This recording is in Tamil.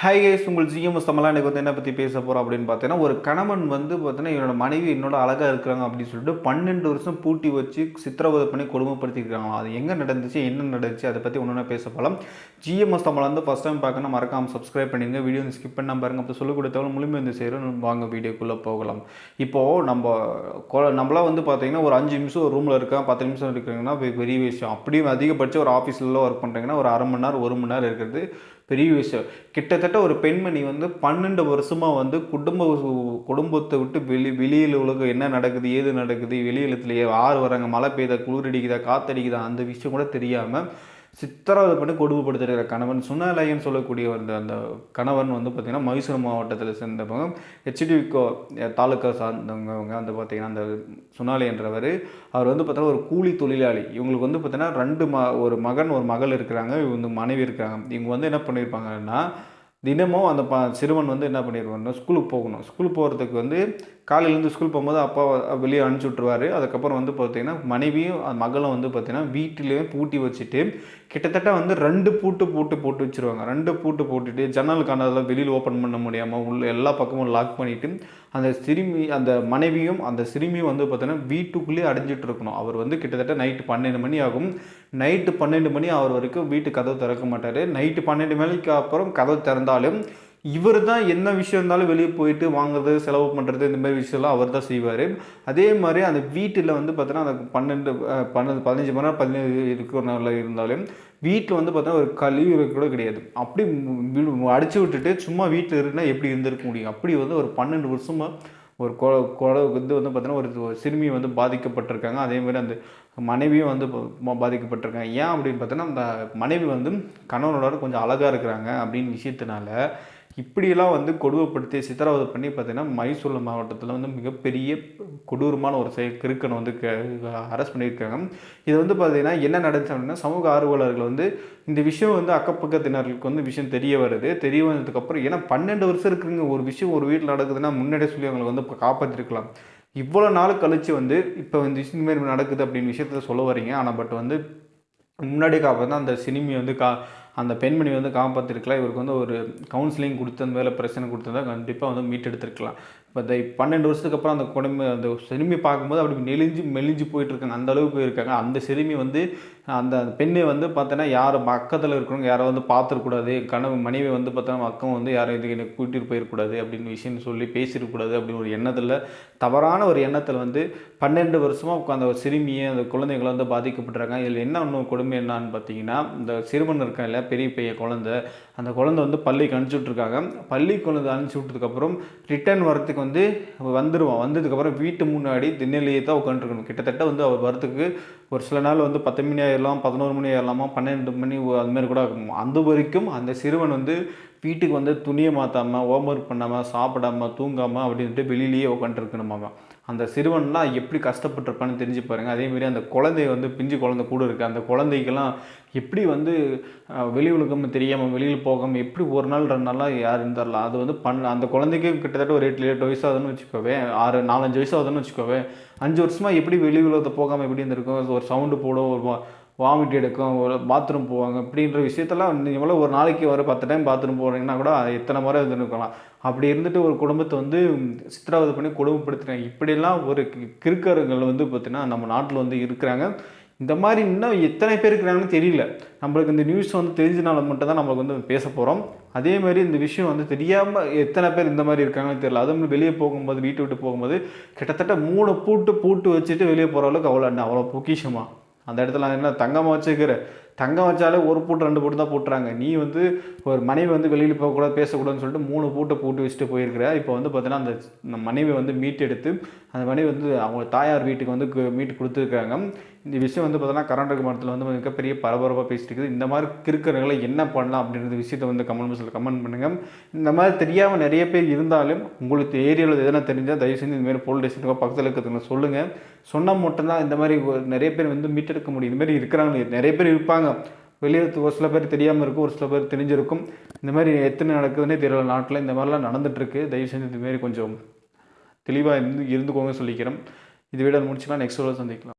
ஹாய் கைஸ், உங்கள் ஜிஎம்எஸ் தமிழா எனக்கு வந்து என்ன பற்றி பேச போகிறோம் அப்படின்னு பார்த்தீங்கன்னா, ஒரு கணவன் வந்து பார்த்தீங்கன்னா, என்னோட மனைவி என்னோட அழகாக இருக்கிறாங்க அப்படின்னு சொல்லிட்டு 12 வருஷம் பூட்டி வச்சு சித்திரவதை பண்ணி கொடுமைப்படுத்திருக்காங்க. அது எங்கே நடந்துச்சு, என்ன நடந்துச்சு, அதை பற்றி ஒன்று பேச போகலாம். ஜிஎம்எஸ் தமிழ் வந்து ஃபஸ்ட் டைம் பார்க்கணும், மறக்காமல் சப்ஸ்கிரைப் பண்ணிடுங்க. வீடியோ வந்து ஸ்கிப் பண்ணாமல் பாருங்கள். அப்போ சொல்லிக் கொடுத்தவங்க முழுமையாக வந்து செய்கிறோம். வாங்க வீடியோக்குள்ளே போகலாம். இப்போது நம்மளாம் வந்து பார்த்தீங்கன்னா, ஒரு 5 நிமிஷம் ஒரு ரூமில் இருக்கா, 10 நிமிஷம் இருக்கிறீங்கன்னா பெரிய விஷயம். அப்படியும் அதிகபட்சம் ஒரு ஆஃபீஸ்லாம் ஒர்க் பண்ணுறீங்கன்னா ஒரு அரை மணி நேரம் 1 மணி நேரம் இருக்கிறது பெரிய விஷயம். கிட்டத்தட்ட ஒரு பெண்மணி வந்து 12 வருஷமாக வந்து குடும்பத்தை விட்டு வெளியில் உலகம் என்ன நடக்குது, ஏது நடக்குது, வெளியிலத்துலேயே ஆறு வராங்க, மழை பெய்யுதா, குளிர் அடிக்குதா, காற்றடிக்குதா, அந்த விஷயம் கூட தெரியாமல் சித்திரவதை பண்ணி கொடுமைப்படுத்துகிற கணவன் சுனாலயன்னு சொல்லக்கூடிய அந்த கணவன் வந்து பார்த்திங்கன்னா மைசூர் மாவட்டத்தில் சேர்ந்தவங்க, ஹெச்டிவிகோ தாலுக்கா சார்ந்தவங்க வந்து பார்த்திங்கன்னா அந்த சுனாலயன்றவர். அவர் வந்து பார்த்தீங்கன்னா ஒரு கூலி தொழிலாளி. இவங்களுக்கு வந்து பார்த்திங்கன்னா ஒரு மகன் ஒரு மகள் இருக்கிறாங்க, இவங்க மனைவி இருக்கிறாங்க. இவங்க வந்து என்ன பண்ணியிருப்பாங்கன்னா, தினமும் அந்த சிறுவன் வந்து என்ன பண்ணிடுவாருன்னா ஸ்கூலுக்கு போகணும். ஸ்கூலுக்கு போகிறதுக்கு வந்து காலையிலேருந்து ஸ்கூல் போகும்போது அப்பா வெளியே அனுப்பிச்சி விட்ருவாரு. அதுக்கப்புறம் வந்து பார்த்திங்கன்னா மனைவியும் மகளும் வந்து பார்த்திங்கன்னா வீட்டிலேயே பூட்டி வச்சுட்டு கிட்டத்தட்ட வந்து 2 பூட்டு போட்டு வச்சுருவாங்க. 2 பூட்டு போட்டுட்டு ஜன்னல் கதவெல்லாம் வெளியில் ஓப்பன் பண்ண முடியாமல் உள்ள எல்லா பக்கமும் லாக் பண்ணிவிட்டு அந்த மனைவியும் அந்த சிறுமியும் வந்து பார்த்தீங்கன்னா வீட்டுக்குள்ளேயே அடைஞ்சிட்டு இருக்கணும். அவர் வந்து கிட்டத்தட்ட நைட்டு 12 மணி ஆகும். நைட்டு 12 மணி ஆகிற வரைக்கும் வீட்டு கதவு திறக்க மாட்டார். நைட்டு 12 மணிக்கு அப்புறம் கதவு திறந்தாலும் இவர் தான் என்ன விஷயம் இருந்தாலும் வெளியே போயிட்டு வாங்குறது, செலவு பண்ணுறது, இந்த மாதிரி விஷயம்லாம் அவர் தான் செய்வார். அதே மாதிரி அந்த வீட்டில் வந்து பார்த்தீங்கன்னா அந்த 15 மணி நேரம் 17 இருக்கிறனால இருந்தாலும் வீட்டில் வந்து பார்த்தீங்கன்னா ஒரு கழிவு கூட கிடையாது. அப்படி அடிச்சு விட்டுட்டு சும்மா வீட்டில் இருந்தால் எப்படி இருந்திருக்க முடியும்? அப்படி வந்து ஒரு 12 வருஷமாக ஒரு இது வந்து பார்த்தீங்கன்னா ஒரு சிறுமி வந்து பாதிக்கப்பட்டிருக்காங்க. அதேமாதிரி அந்த மனைவியும் வந்து பாதிக்கப்பட்டிருக்காங்க. ஏன் அப்படின்னு பார்த்தோன்னா, அந்த மனைவி வந்து கணவனோட கொஞ்சம் அழகாக இருக்கிறாங்க அப்படின்னு விஷயத்தினால இப்படியெல்லாம் வந்து கொடுமைப்படுத்தி சித்திரவதை பண்ணி பார்த்தீங்கன்னா மைசூர் மாவட்டத்தில் வந்து மிகப்பெரிய கொடூரமான ஒரு கிறுக்கனை வந்து அரெஸ்ட் பண்ணியிருக்காங்க. இது வந்து பார்த்தீங்கன்னா என்ன நடந்துச்சு அப்படின்னா, சமூக ஆர்வலர்கள் வந்து இந்த விஷயம் வந்து அக்கப்பக்கத்தினர்களுக்கு வந்து விஷயம் தெரிய வருது. தெரிய வந்ததுக்கப்புறம் ஏன்னா 12 வருஷம் இருக்குங்க, ஒரு விஷயம் ஒரு வீட்டில் நடக்குதுன்னா முன்னாடியே சொல்லி அவங்களை வந்து காப்பாற்றிருக்கலாம். இவ்வளோ நாள் கழித்து வந்து இப்போ இந்த விஷயம் மாதிரி நடக்குது அப்படின்னு விஷயத்த சொல்ல வரீங்க. ஆனால் வந்து முன்னாடியே காப்பாற்றினா அந்த சினிமியை வந்து அந்த பெண்மணி வந்து காப்பாற்றிருக்கலாம். இவருக்கு வந்து ஒரு கவுன்சிலிங் கொடுத்து அந்த மேலே பிரச்சனை கொடுத்துருந்தா கண்டிப்பாக வந்து மீட்டெடுத்துருக்கலாம். இப்போ 12 வருஷத்துக்கு அப்புறம் அந்த சிறுமி பார்க்கும்போது அப்படி மெலிஞ்சு போயிட்டுருக்காங்க. அந்த அளவுக்கு போயிருக்காங்க. அந்த சிறுமி வந்து அந்த பெண்ணை வந்து பார்த்தோன்னா யாரும் பக்கத்தில் இருக்கிறவங்க யாரை வந்து பார்த்துருக்கூடாது, மனைவி வந்து பார்த்தோன்னா அக்கம் வந்து யாரும் இதுக்கு எனக்கு கூட்டிகிட்டு போயிடக்கூடாது அப்படின்னு விஷயம் சொல்லி பேசிடக்கூடாது அப்படின்னு ஒரு எண்ணத்தில், தவறான ஒரு எண்ணத்தில் வந்து 12 வருஷமாக அந்த சிறுமியை அந்த குழந்தைகளை வந்து பாதிக்கப்பட்டுறாங்க. இதில் என்ன இன்னும் கொடுமை என்னான்னு பார்த்தீங்கன்னா, இந்த சிறுவன் இருக்கான் இல்லை, பெரிய குழந்தை, அந்த குழந்தை வந்து பள்ளிக்கு அனுப்பிச்சி விட்ருக்காங்க. பள்ளிக்கு அனுப்பிச்சி விட்டதுக்கப்புறம் ரிட்டர்ன் வரத்துக்கு வந்து வந்துடுவான். வந்ததுக்கப்புறம் வீட்டு முன்னாடி திண்ணையிலேயே தான் உட்காந்துருக்கணும். கிட்டத்தட்ட வந்து அவர் வரத்துக்கு ஒரு சில நாள் வந்து 10 மணி ஆயிடலாம், 11 மணி ஆயிடலாமா, 12 மணி அதுமாரி கூட ஆகும். அந்த வரைக்கும் அந்த சிறுவன் வந்து வீட்டுக்கு வந்து துணியை மாற்றாமல், ஹோம்ஒர்க் பண்ணாமல், சாப்பிடாமல், தூங்காமல் அப்படின்ட்டு வெளியிலேயே உட்காந்துருக்கணுமாங்க. அந்த சிறுவன்லாம் எப்படி கஷ்டப்பட்டுருப்பான்னு தெரிஞ்சு பாருங்கள். அதேமாரி அந்த குழந்தை வந்து பிஞ்சு குழந்தை கூட இருக்குது. அந்த குழந்தைக்கெல்லாம் எப்படி வந்து வெளி உலகம் தெரியாமல் வெளியில் போகாமல் எப்படி ஒரு நாள் 2 நாளாக யார் இருந்துடலாம். அது வந்து அந்த குழந்தைக்கு கிட்டத்தட்ட ஒரு 8 வயசு ஆகுதுன்னு வச்சுக்கோவே, 4-5 வயசு ஆகுதுன்னு வச்சுக்கோவே, 5 வருஷமாக எப்படி வெளி உலகத்தை போகாமல் எப்படி இருந்திருக்கும். ஒரு சவுண்டு போடும், ஒரு வாமிட் எடுக்கும், ஒரு பாத்ரூம் போவாங்க. இப்படின்ற விஷயத்தெல்லாம் நீங்கள ஒரு நாளைக்கு ஒரு 10 டைம் பாத்ரூம் போகிறீங்கன்னா கூட எத்தனை முறை இருந்துருக்கலாம். அப்படி இருந்துட்டு ஒரு குடும்பத்தை வந்து சித்திரவதை பண்ணி கொடுமைப்படுத்துகிறாங்க. இப்படியெல்லாம் ஒரு கிறுக்கர்கள் வந்து பார்த்திங்கன்னா நம்ம நாட்டில் வந்து இருக்கிறாங்க. இந்த மாதிரி இன்னும் எத்தனை பேர் இருக்கிறாங்கன்னு தெரியல. நம்மளுக்கு இந்த நியூஸ் வந்து தெரிஞ்சனால மட்டும் தான் நம்மளுக்கு வந்து பேச போகிறோம். அதேமாதிரி இந்த விஷயம் வந்து தெரியாமல் எத்தனை பேர் இந்த மாதிரி இருக்காங்கன்னு தெரியல. அதுவும் வெளியே போகும்போது, வீட்டை விட்டு போகும்போது கிட்டத்தட்ட 3 பூட்டு வச்சுட்டு வெளியே போகிற அளவுக்கு அவ்வளோ பொக்கிஷமா அந்த இடத்துல என்ன தங்கமாக வச்சுக்கிற, தங்கம் வச்சாலே 1 பூட்டு 2 பூட்டு தான் போட்டுறாங்க. நீ வந்து ஒரு மனைவி வந்து வெளியில் போகக்கூடாது, பேசக்கூடாதுன்னு சொல்லிட்டு 3 பூட்டை பூட்டி வச்சுட்டு போயிருக்கிற. இப்போ வந்து பார்த்தீங்கன்னா அந்த மனைவி வந்து மீட்டெடுத்து அந்த மனைவி வந்து அவங்க தாயார் வீட்டுக்கு வந்து மீட்டு கொடுத்துருக்காங்க. இந்த விஷயம் வந்து பார்த்தீங்கன்னா கர்நாடக மாநிலத்தில் வந்து மிகப்பெரிய பரபரப்பாக பேசிட்டு இருக்குது. இந்த மாதிரி கிறுக்கர்களை என்ன பண்ணலாம் அப்படின்ற விஷயத்தை வந்து கமெண்ட் பாக்ஸில் கமெண்ட் பண்ணுங்கள். இந்த மாதிரி தெரியாமல் நிறைய பேர் இருந்தாலும் உங்களுக்கு ஏரியாவில் எதனா தெரிஞ்சால் தயவு செஞ்சு இந்தமாதிரி போலீஸ் ஸ்டேஷனுக்கு பக்கத்தில் இருக்கிறதுங்க சொல்லுங்கள். சொன்னால் மட்டும்தான் இந்த மாதிரி நிறைய பேர் வந்து மீட்டெடுக்க முடியும். இந்த மாதிரி இருக்கிறாங்க, நிறைய பேர் இருப்பாங்க. வெளியே ஒரு சில பேர் தெரியாமல் இருக்கும், ஒரு சில பேர் தெரிஞ்சிருக்கும். இந்த மாதிரி எத்தனை நடக்குதுன்னே தெரியல நாட்டில். இந்த மாதிரிலாம் நடந்துகிட்ருக்கு. தயவு செஞ்சு இதுமாரி கொஞ்சம் தெளிவாக இருந்துக்கோங்க சொல்லிக்கிறேன். இது விட முடிச்சுக்கலாம். நெக்ஸ்ட் வீடியோவில் சந்திக்கலாம்.